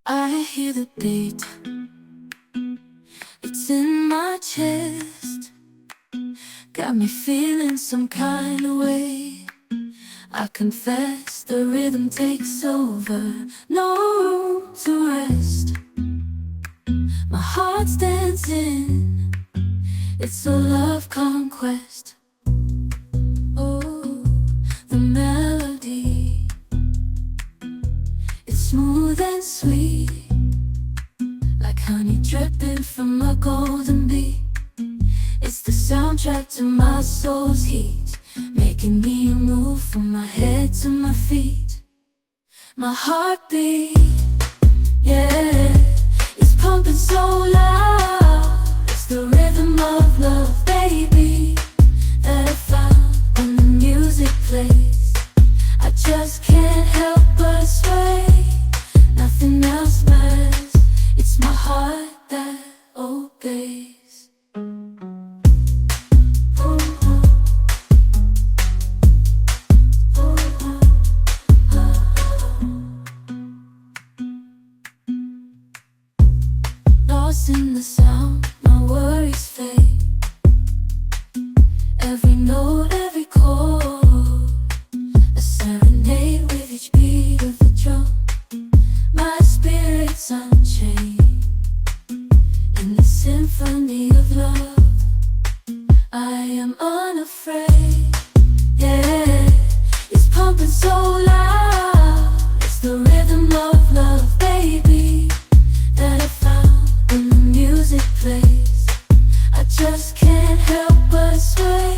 I hear the beat, it's in my chest, got me feeling some kind of way. I confess the rhythm takes over, no room to rest. My heart's dancing, it's a love conquest. Oh, the melody, it's smooth and sweet, like honey dripping from a golden bee. It's the soundtrack to my soul's heat, making me move from my head to my feet. My heartbeat, yeah, it's pumping so loud. It's the rhythm of love, baby, that I found when the music plays. I just can't help but sway. Nothing else matters, it's my heart that obeys. Lost in the sound, my worries fade. Every note, every chord, a serenade with each beat of the drum. My spirit's unchained in the symphony of love. I am unafraid, yeah, it's pumping so loud. It's the rhythm of love, baby, that I found when the music plays. I just can't help but sway.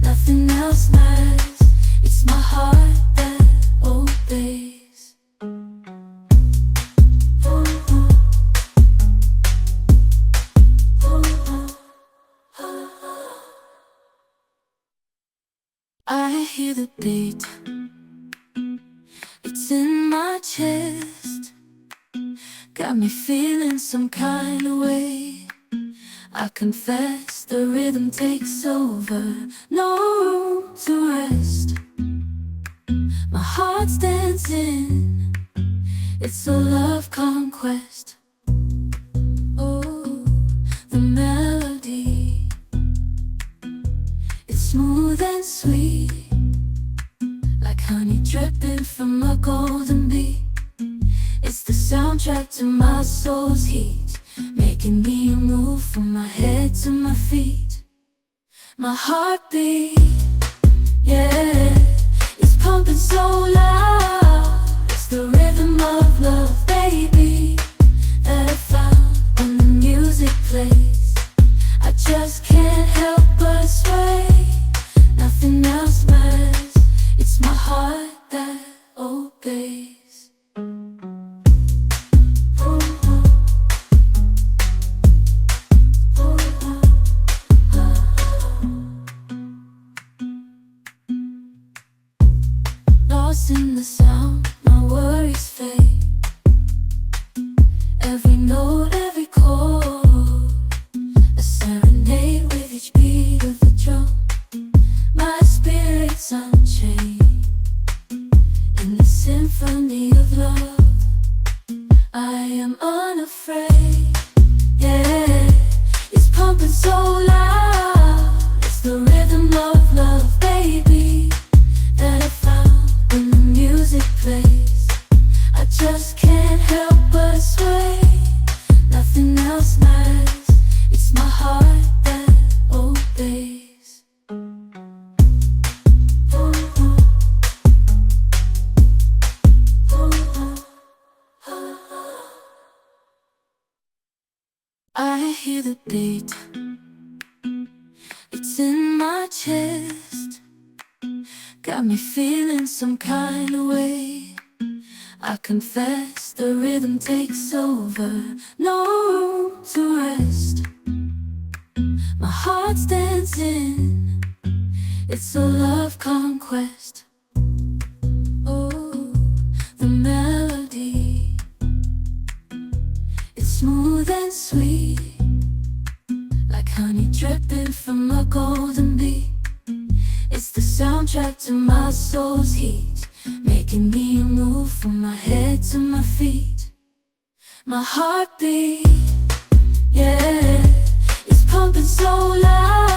Nothing else matters, it's my heart that obeys. I hear the beat, it's in my chest, got me feeling some kind of way. I confess the rhythm takes over, no room to rest. My heart's dancing, it's a love conquest. Oh, the melody, it's smooth and sweet, like honey dripping from a golden bee. It's the soundtrack to my soul's heat, making me move from my head to my feet. My heartbeat, yeah, it's pumping so loud. It's the rhythm of love, baby, that I found when the music plays. I just can't help but sway. Nothing else matters, it's my heart that obeys. Lost in the sound, my worries fade. Every note, every chord, a serenade with each beat of the drum. My spirit's unchained in the symphony of love. I am unafraid, yeah, it's pumping so loud. It's the rhythm of love, baby, that I found when the music plays. I just can't help but sway. Nothing else matters, it's my heart that obeys. I hear the beat, it's in my chest, got me feeling some kind of way. I confess the rhythm takes over, no room to rest. My heart's dancing, it's a love conquest. Oh, the melody, it's smooth and sweet, like honey dripping from a golden bee. It's the soundtrack to my soul's heat, making me move from my head to my feet. My heartbeat, yeah, is pumping so loud.